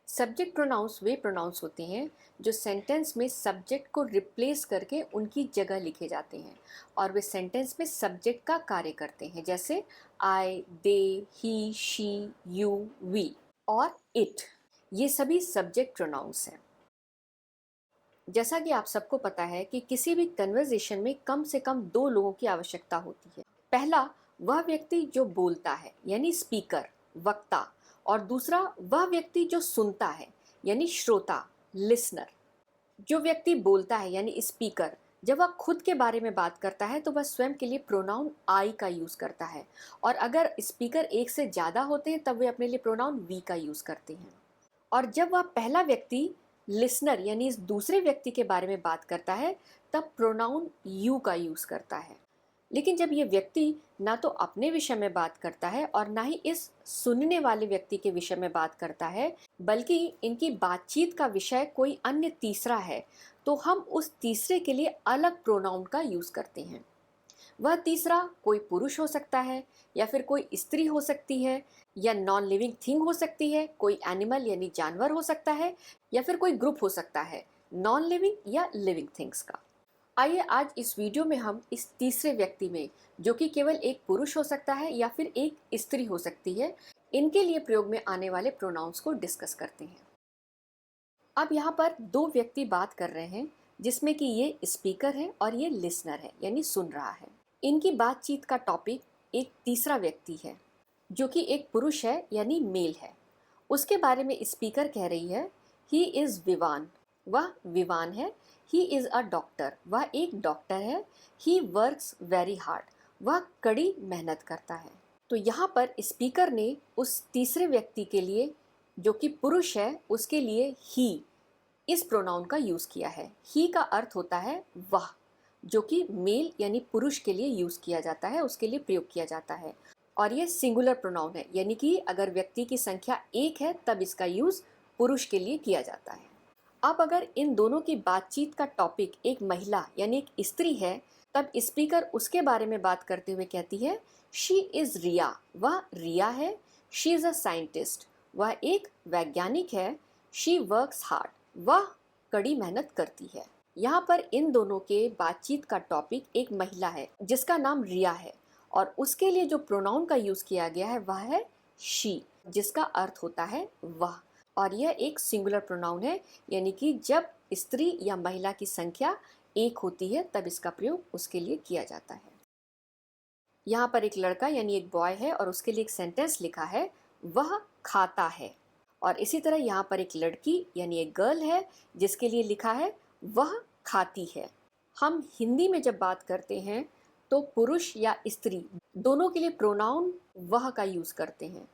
Subject pronounce वे pronounce होते हैं जो सेंटेंस में सब्जेक्ट को रिप्लेस करके उनकी जगह लिखे जाते हैं और वे सेंटेंस में सब्जेक्ट का कार्य करते हैं, जैसे आई, दे, ही, शी, यू, वी और इट। ये सभी सब्जेक्ट प्रोनाउंस हैं। जैसा कि आप सबको पता है कि किसी भी कन्वर्सेशन में कम से कम दो लोगों की आवश्यकता होती है। पहला वह व्यक्ति जो बोलता है यानी स्पीकर, वक्ता, और दूसरा वह व्यक्ति जो सुनता है यानी श्रोता, लिसनर। जो व्यक्ति बोलता है यानी स्पीकर, जब वह खुद के बारे में बात करता है तो वह स्वयं के लिए प्रोनाउन आई का यूज करता है, और अगर स्पीकर एक से ज्यादा होते हैं तब वे अपने लिए प्रोनाउन वी का यूज करते हैं। और जब वह पहला व्यक्ति लिसनर यानी इस दूसरे व्यक्ति के बारे में बात करता है तब प्रोनाउन यू का यूज करता है। लेकिन जब ये व्यक्ति ना तो अपने विषय में बात करता है और ना ही इस सुनने वाले व्यक्ति के विषय में बात करता है, बल्कि इनकी बातचीत का विषय कोई अन्य तीसरा है, तो हम उस तीसरे के लिए अलग प्रोनाउन का यूज करते हैं। वह तीसरा कोई पुरुष हो सकता है, या फिर कोई स्त्री हो सकती है, या नॉन लिविंग थिंग हो सकती है, कोई एनिमल यानी जानवर हो सकता है, या फिर कोई ग्रुप हो सकता है नॉन लिविंग या लिविंग थिंग्स का। आइए आज इस वीडियो में हम इस तीसरे व्यक्ति में, जो कि केवल एक पुरुष हो सकता है या फिर एक स्त्री हो सकती है, इनके लिए प्रयोग में आने वाले प्रोनाउंस को डिस्कस करते हैं। अब यहाँ पर दो व्यक्ति बात कर रहे हैं, जिसमें कि ये स्पीकर है और ये लिसनर है यानी सुन रहा है। इनकी बातचीत का टॉपिक एक तीसरा व्यक्ति है जो कि एक पुरुष है यानी मेल है। उसके बारे में स्पीकर कह रही है, ही इज विवान, वह विवान है। ही इज अ डॉक्टर, वह एक डॉक्टर है। ही वर्क्स वेरी हार्ड, वह कड़ी मेहनत करता है। तो यहाँ पर स्पीकर ने उस तीसरे व्यक्ति के लिए, जो कि पुरुष है, उसके लिए ही इस प्रोनाउन का यूज किया है। ही का अर्थ होता है वह, जो कि मेल यानी पुरुष के लिए यूज किया जाता है, उसके लिए प्रयोग किया जाता है। और ये सिंगुलर प्रोनाउन है, यानी कि अगर व्यक्ति की संख्या एक है तब इसका यूज पुरुष के लिए किया जाता है। अब अगर इन दोनों की बातचीत का टॉपिक एक महिला यानी एक स्त्री है, तब स्पीकर उसके बारे में बात करते हुए कहती है, शी इज रिया, वह रिया है। शी इज अ साइंटिस्ट, वह एक वैज्ञानिक है। शी वर्क्स हार्ड, वह कड़ी मेहनत करती है। यहाँ पर इन दोनों के बातचीत का टॉपिक एक महिला है जिसका नाम रिया है, और उसके लिए जो प्रोनाउन का यूज किया गया है वह है शी, जिसका अर्थ होता है वह। और यह एक सिंगुलर प्रोनाउन है, यानी कि जब स्त्री या महिला की संख्या एक होती है तब इसका प्रयोग उसके लिए किया जाता है। यहाँ पर एक लड़का यानी एक बॉय है और उसके लिए एक सेंटेंस लिखा है, वह खाता है। और इसी तरह यहाँ पर एक लड़की यानी एक गर्ल है जिसके लिए लिखा है, वह खाती है। हम हिंदी में जब बात करते हैं तो पुरुष या स्त्री दोनों के लिए प्रोनाउन वह का यूज करते हैं,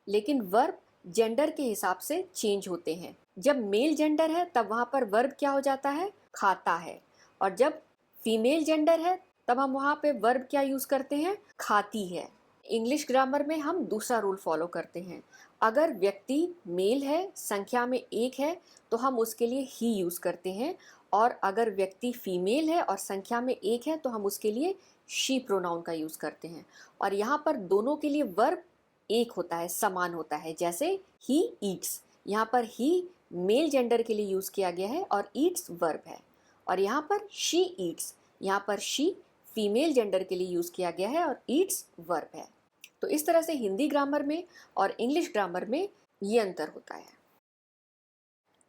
लेकिन वर्ब जेंडर के हिसाब से चेंज होते हैं। जब मेल जेंडर है तब वहाँ पर वर्ब क्या हो जाता है, खाता है। और जब फीमेल जेंडर है तब हम वहाँ पे वर्ब क्या यूज करते हैं, खाती है। इंग्लिश ग्रामर में हम दूसरा रूल फॉलो करते हैं। अगर व्यक्ति मेल है, संख्या में एक है, तो हम उसके लिए ही यूज करते हैं, और अगर व्यक्ति फीमेल है और संख्या में एक है तो हम उसके लिए शी प्रोनाउन का यूज करते हैं। और यहाँ पर दोनों के लिए वर्ब एक होता है, समान होता है। जैसे ही ईट्स, यहाँ पर ही मेल जेंडर के लिए यूज किया गया है और ईट्स वर्ब है। और यहाँ पर शी ईट्स, यहाँ पर शी फीमेल जेंडर के लिए यूज किया गया है और ईट्स वर्ब है। तो इस तरह से हिंदी ग्रामर में और इंग्लिश ग्रामर में ये अंतर होता है।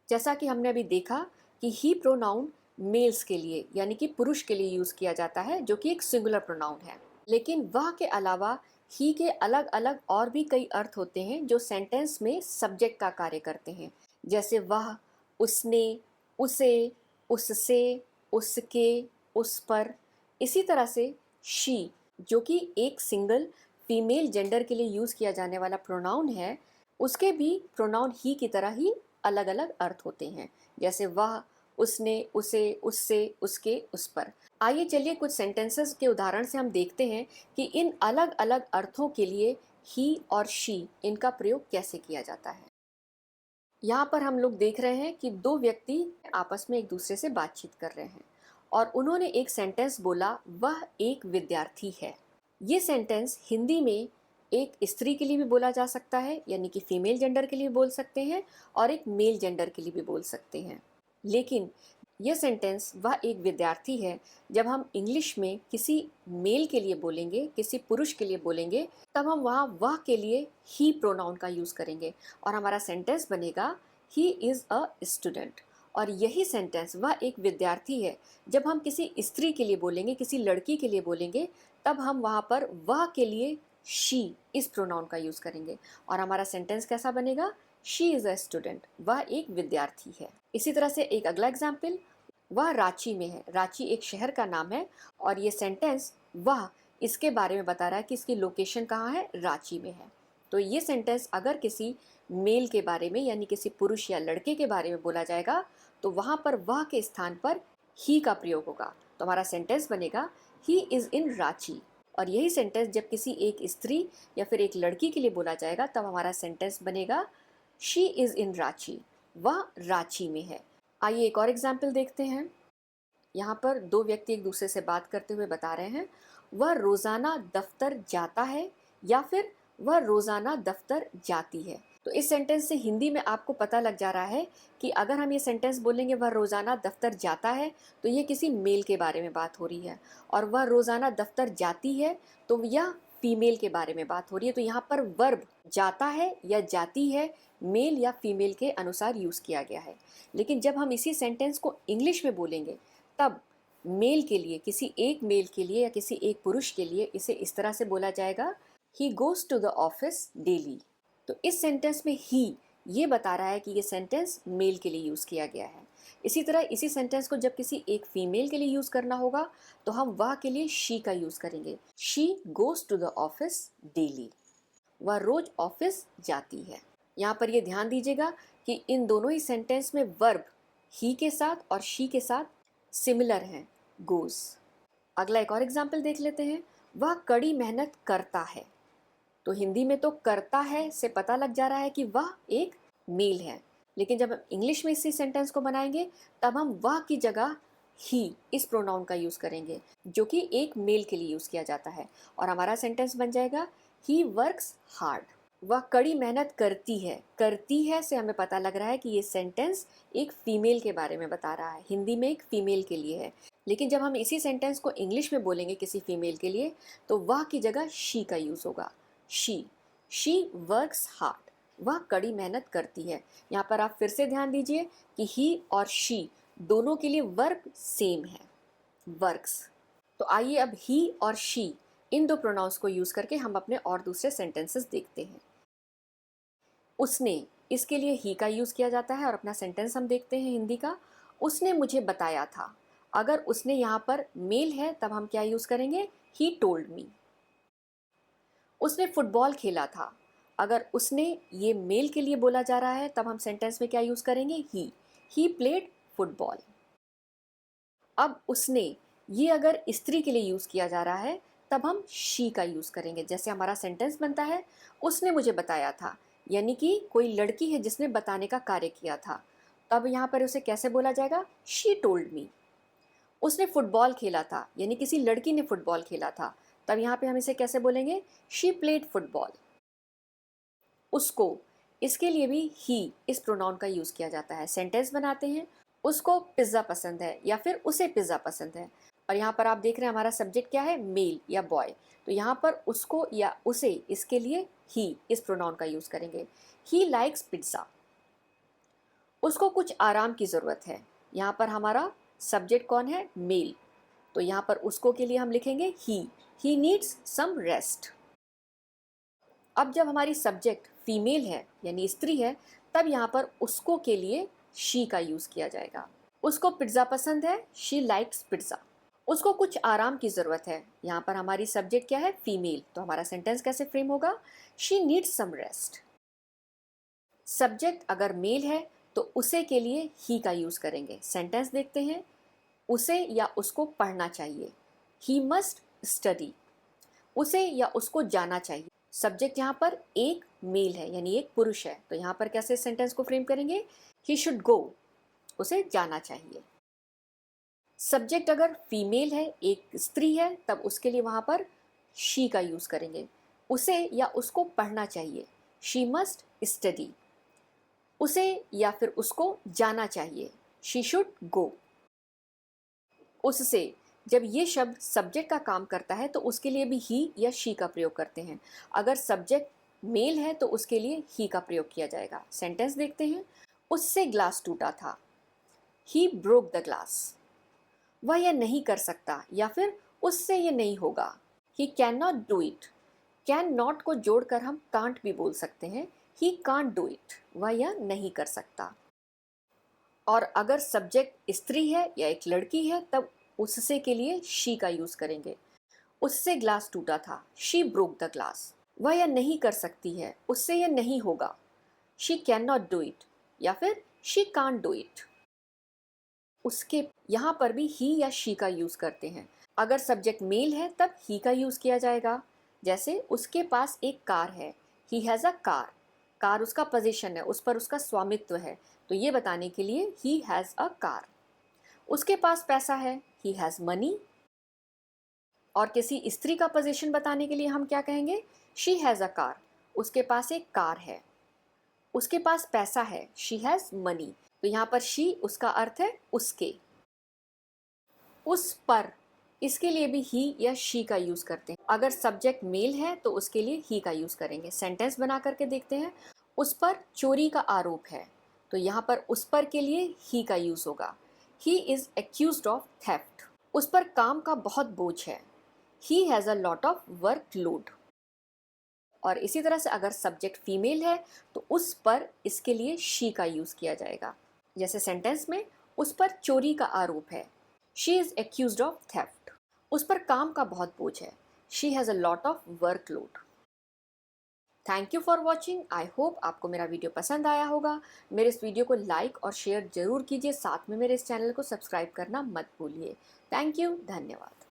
जैसा कि हमने अभी देखा कि ही प्रोनाउन मेल्स के लिए यानी कि पुरुष के लिए यूज किया जाता है, जो कि एक सिंगुलर प्रोनाउन है। लेकिन वह के अलावा ही के अलग अलग और भी कई अर्थ होते हैं जो सेंटेंस में सब्जेक्ट का कार्य करते हैं, जैसे वह, उसने, उसे, उससे, उसके, उस पर। इसी तरह से शी, जो कि एक सिंगल फीमेल जेंडर के लिए यूज किया जाने वाला प्रोनाउन है, उसके भी प्रोनाउन ही की तरह ही अलग अलग अर्थ होते हैं, जैसे वह, उसने, उसे, उससे, उसके, उस पर। आइए चलिए कुछ सेंटेंसेस के उदाहरण से हम देखते हैं कि इन अलग अलग अर्थों के लिए ही और शी इनका प्रयोग कैसे किया जाता है। यहाँ पर हम लोग देख रहे हैं कि दो व्यक्ति आपस में एक दूसरे से बातचीत कर रहे हैं और उन्होंने एक सेंटेंस बोला, वह एक विद्यार्थी है। ये सेंटेंस हिंदी में एक स्त्री के लिए भी बोला जा सकता है, यानी कि फीमेल जेंडर के लिए बोल सकते हैं, और एक मेल जेंडर के लिए भी बोल सकते हैं। लेकिन यह सेंटेंस वह एक विद्यार्थी है जब हम इंग्लिश में किसी मेल के लिए बोलेंगे, किसी पुरुष के लिए बोलेंगे, तब हम वहाँ वह के लिए ही प्रोनाउन का यूज़ करेंगे और हमारा सेंटेंस बनेगा ही इज़ अ स्टूडेंट। और यही सेंटेंस वह एक विद्यार्थी है जब हम किसी स्त्री के लिए बोलेंगे, किसी लड़की के लिए बोलेंगे, तब हम वहाँ पर वह के लिए शी इस प्रोनाउन का यूज़ करेंगे और हमारा सेंटेंस कैसा बनेगा? शी इज़ अ स्टूडेंट, वह एक विद्यार्थी है। इसी तरह से एक अगला एग्जाम्पल, वह रांची में है। रांची एक शहर का नाम है और ये सेंटेंस वह इसके बारे में बता रहा है कि इसकी लोकेशन कहाँ है, रांची में है। तो ये सेंटेंस अगर किसी मेल के बारे में यानी किसी पुरुष या लड़के के बारे में बोला जाएगा तो वहाँ पर वह के स्थान पर ही का प्रयोग होगा। तो हमारा सेंटेंस बनेगा ही इज़ इन रांची। और यही सेंटेंस जब किसी एक स्त्री या फिर एक लड़की के लिए बोला जाएगा तब हमारा सेंटेंस बनेगा शी इज़ इन रांची, वह रांची में है। आइए एक और एग्जाम्पल देखते हैं। यहाँ पर दो व्यक्ति एक दूसरे से बात करते हुए बता रहे हैं, वह रोज़ाना दफ्तर जाता है या फिर वह रोज़ाना दफ्तर जाती है। तो इस सेंटेंस से हिंदी में आपको पता लग जा रहा है कि अगर हम ये सेंटेंस बोलेंगे वह रोज़ाना दफ्तर जाता है तो ये किसी मेल के बारे में बात हो रही है, और वह रोज़ाना दफ्तर जाती है तो यह फीमेल के बारे में बात हो रही है। तो यहाँ पर वर्ब जाता है या जाती है मेल या फीमेल के अनुसार यूज़ किया गया है। लेकिन जब हम इसी सेंटेंस को इंग्लिश में बोलेंगे तब मेल के लिए, किसी एक मेल के लिए या किसी एक पुरुष के लिए इसे इस तरह से बोला जाएगा, he goes to the office daily. तो इस सेंटेंस में ही ये बता रहा है कि ये सेंटेंस मेल के लिए यूज़ किया गया है। इसी तरह इसी सेंटेंस को जब किसी एक फीमेल के लिए यूज़ करना होगा तो हम वह के लिए शी का यूज़ करेंगे, she goes to the office daily, वह रोज ऑफिस जाती है। यहाँ पर ये ध्यान दीजिएगा कि इन दोनों ही सेंटेंस में वर्ब ही के साथ और शी के साथ सिमिलर हैं, गोज़। अगला एक और एग्जाम्पल देख लेते हैं, वह कड़ी मेहनत करता है। तो हिंदी में तो करता है से पता लग जा रहा है कि वह एक मेल है, लेकिन जब हम इंग्लिश में इसी सेंटेंस को बनाएंगे तब हम वह की जगह ही इस प्रोनाउन का यूज़ करेंगे जो कि एक मेल के लिए यूज़ किया जाता है, और हमारा सेंटेंस बन जाएगा ही वर्क्स हार्ड, वह कड़ी मेहनत करती है से हमें पता लग रहा है कि ये सेंटेंस एक फीमेल के बारे में बता रहा है, हिंदी में एक फीमेल के लिए है। लेकिन जब हम इसी सेंटेंस को इंग्लिश में बोलेंगे किसी फीमेल के लिए तो वह की जगह शी का यूज़ होगा, शी वर्क्स हार्ड, वह कड़ी मेहनत करती है। यहाँ पर आप फिर से ध्यान दीजिए कि ही और शी दोनों के लिए वर्ब सेम है, वर्क्स। तो आइए अब ही और शी इन दो प्रोनाउंस को यूज़ करके हम अपने और दूसरे सेंटेंसेस देखते हैं। उसने, इसके लिए ही का यूज़ किया जाता है और अपना सेंटेंस हम देखते हैं हिंदी का, उसने मुझे बताया था। अगर उसने यहाँ पर मेल है तब हम क्या यूज़ करेंगे, ही टोल्ड मी। उसने फुटबॉल खेला था। अगर उसने ये मेल के लिए बोला जा रहा है तब हम सेंटेंस में क्या यूज़ करेंगे, ही प्लेड फुटबॉल। अब उसने, ये अगर स्त्री के लिए यूज़ किया जा रहा है तब हम शी का यूज़ करेंगे। जैसे हमारा सेंटेंस बनता है, उसने मुझे बताया था, यानी कि कोई लड़की है जिसने बताने का कार्य किया था, तब यहाँ पर उसे कैसे बोला जाएगा, शी टोल्ड मी। उसने फुटबॉल खेला था, यानी किसी लड़की ने फुटबॉल खेला था, तब यहाँ पे हम इसे कैसे बोलेंगे, शी प्लेड फुटबॉल। उसको, इसके लिए भी ही इस प्रोनाउन का यूज़ किया जाता है। सेंटेंस बनाते हैं, उसको पिज़्ज़ा पसंद है या फिर उसे पिज़्ज़ा पसंद है, और यहाँ पर आप देख रहे हैं हमारा सब्जेक्ट क्या है, मेल या बॉय। तो यहाँ पर उसको या उसे, इसके लिए ही इस प्रोनाउन का यूज़ करेंगे, ही लाइक्स पिज़्ज़ा। उसको कुछ आराम की ज़रूरत है, यहाँ पर हमारा सब्जेक्ट कौन है, मेल। तो यहाँ पर उसको के लिए हम लिखेंगे ही नीड्स सम रेस्ट। अब जब हमारी सब्जेक्ट फीमेल है यानी स्त्री है तब यहाँ पर उसको के लिए शी का यूज़ किया जाएगा। उसको पिज़्ज़ा पसंद है, शी लाइक्स पिज़्ज़ा। उसको कुछ आराम की ज़रूरत है, यहाँ पर हमारी सब्जेक्ट क्या है, फीमेल। तो हमारा सेंटेंस कैसे फ्रेम होगा, she needs some rest. Subject अगर मेल है तो उसे के लिए ही का यूज़ करेंगे। सेंटेंस देखते हैं, उसे या उसको पढ़ना चाहिए, ही मस्ट स्टडी। उसे या उसको जाना चाहिए, सब्जेक्ट यहाँ पर एक मेल है यानी एक पुरुष है, तो यहाँ पर कैसे सेंटेंस को फ्रेम करेंगे, ही शुड गो, उसे जाना चाहिए। सब्जेक्ट अगर फीमेल है, एक स्त्री है, तब उसके लिए वहाँ पर शी का यूज़ करेंगे, उसे या उसको पढ़ना चाहिए, शी मस्ट स्टडी। उसे या फिर उसको जाना चाहिए, शी शुड गो। उससे, जब ये शब्द सब्जेक्ट का काम करता है तो उसके लिए भी ही या शी का प्रयोग करते हैं। अगर सब्जेक्ट मेल है तो उसके लिए ही का प्रयोग किया जाएगा। सेंटेंस देखते हैं। उससे ग्लास टूटा था, ही ब्रोक द ग्लास। वह यह नहीं कर सकता या फिर उससे यह नहीं होगा, he can not do it. Can not को जोड़कर हम कांट भी बोल सकते हैं, ही कांट डू इट, वह यह नहीं कर सकता। और अगर सब्जेक्ट स्त्री है या एक लड़की है तब उससे के लिए शी का यूज करेंगे। उससे ग्लास टूटा था, शी ब्रोक द ग्लास। वह यह नहीं कर सकती है, उससे यह नहीं होगा, she can not do it या फिर शी कांट डू इट। उसके, यहाँ पर भी ही या शी का यूज करते हैं। अगर सब्जेक्ट मेल है तब ही का यूज किया जाएगा। जैसे उसके पास एक कार है, he has a car. Car उसका पोजीशन है, उस पर उसका स्वामित्व है, तो ये बताने के लिए ही हैज़ अ कार। उसके पास पैसा है, ही हैज़ मनी। और किसी स्त्री का पोजीशन बताने के लिए हम क्या कहेंगे, शी हैज़ अ कार। उसके पास एक कार है, उसके पास पैसा है, शी हैज़ मनी। तो यहाँ पर शी उसका अर्थ है उसके। उस पर, इसके लिए भी ही या शी का यूज करते हैं। अगर सब्जेक्ट मेल है तो उसके लिए ही का यूज करेंगे। सेंटेंस बना करके देखते हैं। उस पर चोरी का आरोप है, तो यहाँ पर उस पर के लिए ही का यूज होगा। He is accused of theft. उस पर काम का बहुत बोझ है, he has a lot of work load. और इसी तरह से अगर सब्जेक्ट फीमेल है तो उस पर, इसके लिए शी का यूज किया जाएगा। जैसे सेंटेंस में, उस पर चोरी का आरोप है, she is accused of theft. उस पर काम का बहुत बोझ है, she has a lot of work load. Thank you for watching. I hope आपको मेरा वीडियो पसंद आया होगा। मेरे इस वीडियो को लाइक और शेयर जरूर कीजिए, साथ में मेरे इस चैनल को सब्सक्राइब करना मत भूलिए। थैंक यू, धन्यवाद।